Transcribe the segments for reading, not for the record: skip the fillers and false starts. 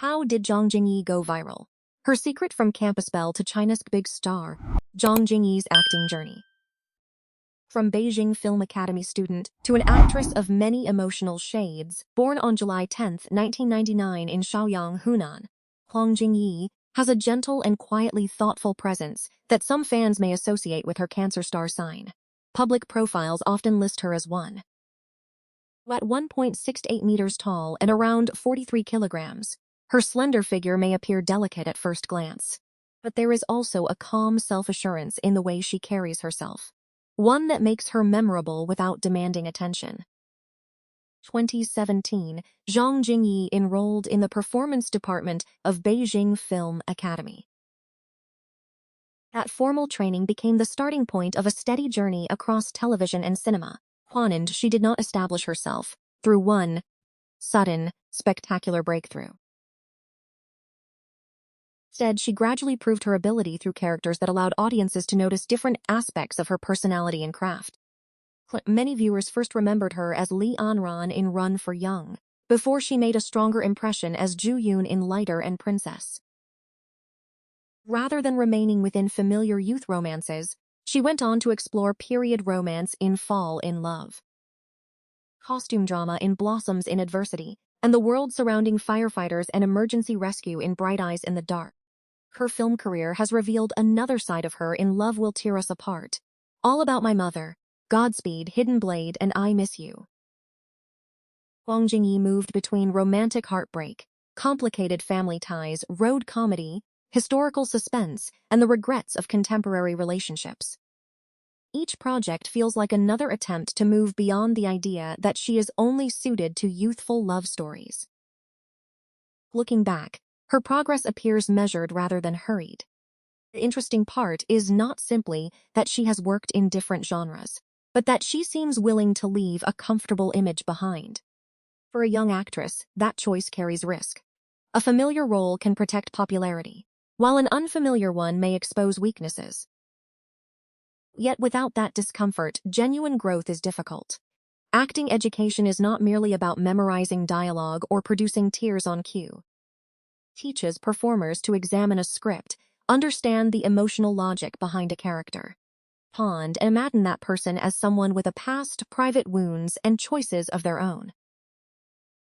How did Zhang Jingyi go viral? Her secret from campus belle to China's big star, Zhang Jingyi's acting journey. From Beijing Film Academy student to an actress of many emotional shades, born on July 10, 1999 in Shaoyang, Hunan, Zhang Jingyi has a gentle and quietly thoughtful presence that some fans may associate with her Cancer star sign. Public profiles often list her as one. At 1.68 meters tall and around 43 kilograms, her slender figure may appear delicate at first glance. But there is also a calm self-assurance in the way she carries herself, one that makes her memorable without demanding attention. 2017, Zhang Jingyi enrolled in the performance department of Beijing Film Academy. That formal training became the starting point of a steady journey across television and cinema. And she did not establish herself through one sudden, spectacular breakthrough. Instead, she gradually proved her ability through characters that allowed audiences to notice different aspects of her personality and craft. Many viewers first remembered her as Li Anran in Run for Young, before she made a stronger impression as Ju Yoon in Lighter and Princess. Rather than remaining within familiar youth romances, she went on to explore period romance in Fall in Love, costume drama in Blossoms in Adversity, and the world surrounding firefighters and emergency rescue in Bright Eyes in the Dark. Her film career has revealed another side of her in Love Will Tear Us Apart, All About My Mother, Godspeed, Hidden Blade, and I Miss You. Zhang Jingyi moved between romantic heartbreak, complicated family ties, road comedy, historical suspense, and the regrets of contemporary relationships. Each project feels like another attempt to move beyond the idea that she is only suited to youthful love stories. Looking back, her progress appears measured rather than hurried. The interesting part is not simply that she has worked in different genres, but that she seems willing to leave a comfortable image behind. For a young actress, that choice carries risk. A familiar role can protect popularity, while an unfamiliar one may expose weaknesses. Yet without that discomfort, genuine growth is difficult. Acting education is not merely about memorizing dialogue or producing tears on cue. It teaches performers to examine a script, understand the emotional logic behind a character, and imagine that person as someone with a past, private wounds, and choices of their own.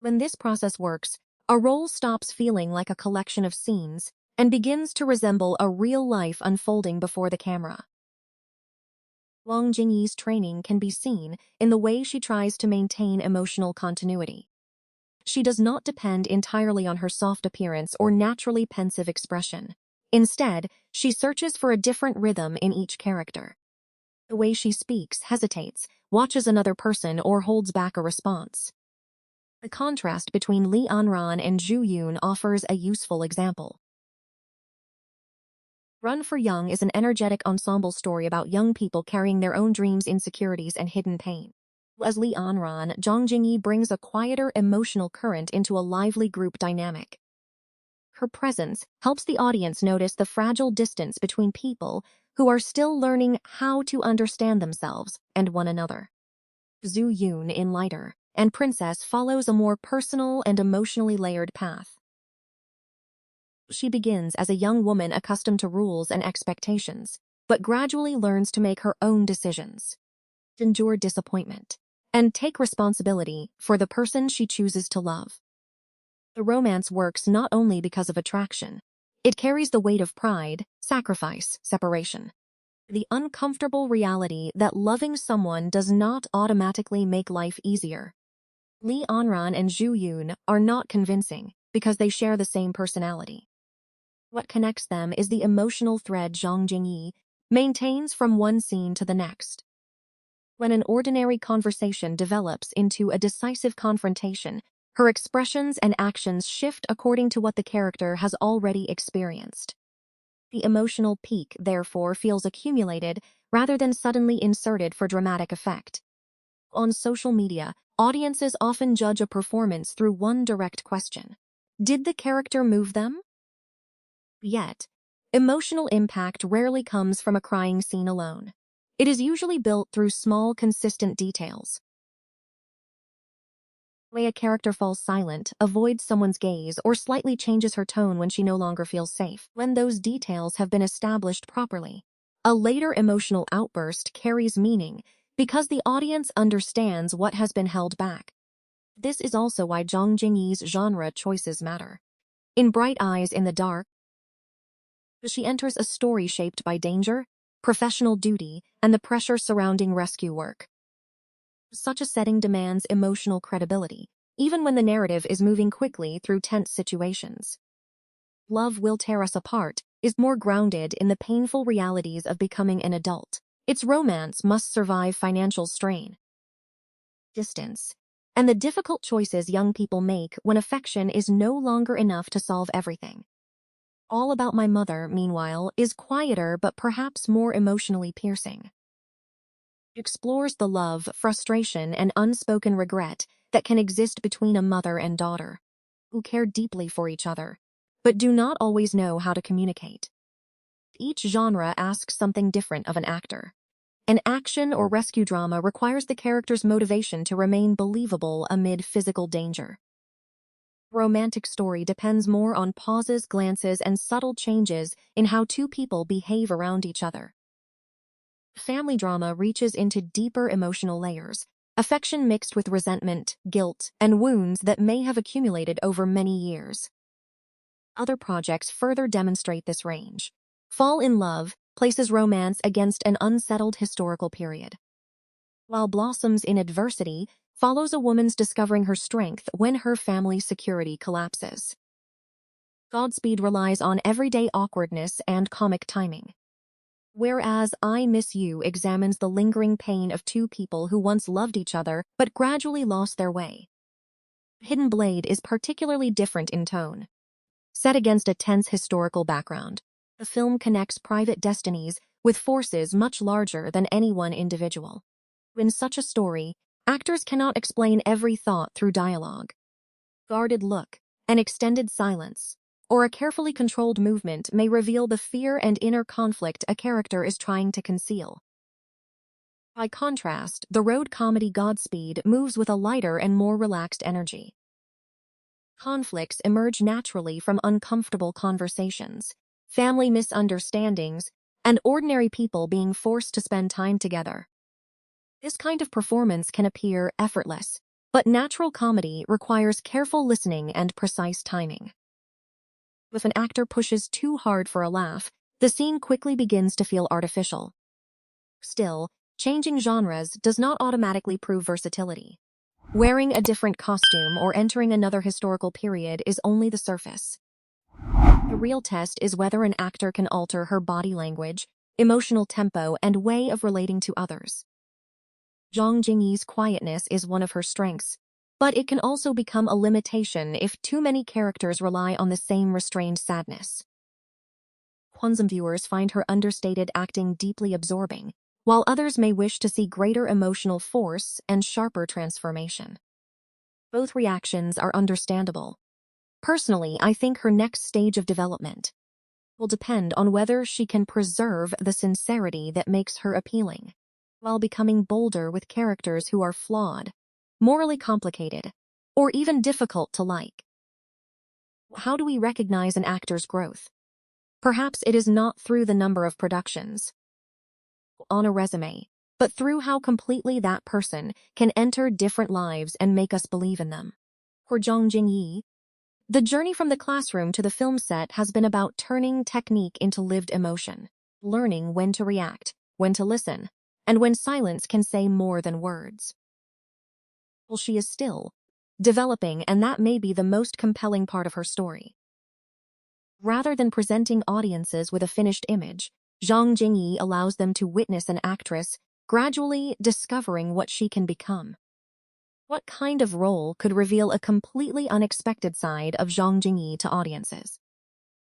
When this process works, a role stops feeling like a collection of scenes and begins to resemble a real life unfolding before the camera. Zhang Jingyi's training can be seen in the way she tries to maintain emotional continuity. She does not depend entirely on her soft appearance or naturally pensive expression. Instead, she searches for a different rhythm in each character. The way she speaks, hesitates, watches another person, or holds back a response. The contrast between Li Anran and Ju Yoon offers a useful example. Run for Young is an energetic ensemble story about young people carrying their own dreams, insecurities, and hidden pain. As Li Anran, Zhang Jingyi brings a quieter emotional current into a lively group dynamic. Her presence helps the audience notice the fragile distance between people who are still learning how to understand themselves and one another. Ju Yoon in Lighter and Princess follows a more personal and emotionally layered path. She begins as a young woman accustomed to rules and expectations, but gradually learns to make her own decisions, endure disappointment, and take responsibility for the person she chooses to love. The romance works not only because of attraction. It carries the weight of pride, sacrifice, separation. The uncomfortable reality that loving someone does not automatically make life easier. Li Anran and Ju Yoon are not convincing because they share the same personality. What connects them is the emotional thread Zhang Jingyi maintains from one scene to the next. When an ordinary conversation develops into a decisive confrontation, her expressions and actions shift according to what the character has already experienced. The emotional peak, therefore, feels accumulated rather than suddenly inserted for dramatic effect. On social media, audiences often judge a performance through one direct question: did the character move them? Yet, emotional impact rarely comes from a crying scene alone. It is usually built through small, consistent details. Way a character falls silent, avoids someone's gaze, or slightly changes her tone when she no longer feels safe, when those details have been established properly. A later emotional outburst carries meaning because the audience understands what has been held back. This is also why Zhang Jingyi's genre choices matter. In Bright Eyes in the Dark, she enters a story shaped by danger, professional duty, and the pressure surrounding rescue work. Such a setting demands emotional credibility, even when the narrative is moving quickly through tense situations. Love Will Tear Us Apart is more grounded in the painful realities of becoming an adult. Its romance must survive financial strain, distance, and the difficult choices young people make when affection is no longer enough to solve everything. All About My Mother, meanwhile, is quieter but perhaps more emotionally piercing. It explores the love, frustration, and unspoken regret that can exist between a mother and daughter, who care deeply for each other, but do not always know how to communicate. Each genre asks something different of an actor. An action or rescue drama requires the character's motivation to remain believable amid physical danger. Romantic story depends more on pauses, glances, and subtle changes in how two people behave around each other. Family drama reaches into deeper emotional layers, affection mixed with resentment, guilt, and wounds that may have accumulated over many years. Other projects further demonstrate this range. Fall in Love places romance against an unsettled historical period, while Blossoms in Adversity follows a woman's discovering her strength when her family's security collapses. Godspeed relies on everyday awkwardness and comic timing, whereas I Miss You examines the lingering pain of two people who once loved each other but gradually lost their way. Hidden Blade is particularly different in tone. Set against a tense historical background, the film connects private destinies with forces much larger than any one individual. In such a story, actors cannot explain every thought through dialogue. Guarded look, an extended silence, or a carefully controlled movement may reveal the fear and inner conflict a character is trying to conceal. By contrast, the road comedy Godspeed moves with a lighter and more relaxed energy. Conflicts emerge naturally from uncomfortable conversations, family misunderstandings, and ordinary people being forced to spend time together. This kind of performance can appear effortless, but natural comedy requires careful listening and precise timing. If an actor pushes too hard for a laugh, the scene quickly begins to feel artificial. Still, changing genres does not automatically prove versatility. Wearing a different costume or entering another historical period is only the surface. The real test is whether an actor can alter her body language, emotional tempo, and way of relating to others. Zhang Jingyi's quietness is one of her strengths, but it can also become a limitation if too many characters rely on the same restrained sadness. Some viewers find her understated acting deeply absorbing, while others may wish to see greater emotional force and sharper transformation. Both reactions are understandable. Personally, I think her next stage of development will depend on whether she can preserve the sincerity that makes her appealing, while becoming bolder with characters who are flawed, morally complicated, or even difficult to like. How do we recognize an actor's growth? Perhaps it is not through the number of productions on a resume, but through how completely that person can enter different lives and make us believe in them. For Zhang Jingyi, the journey from the classroom to the film set has been about turning technique into lived emotion, learning when to react, when to listen, and when silence can say more than words. Well, she is still developing, and that may be the most compelling part of her story. Rather than presenting audiences with a finished image, Zhang Jingyi allows them to witness an actress gradually discovering what she can become. What kind of role could reveal a completely unexpected side of Zhang Jingyi to audiences?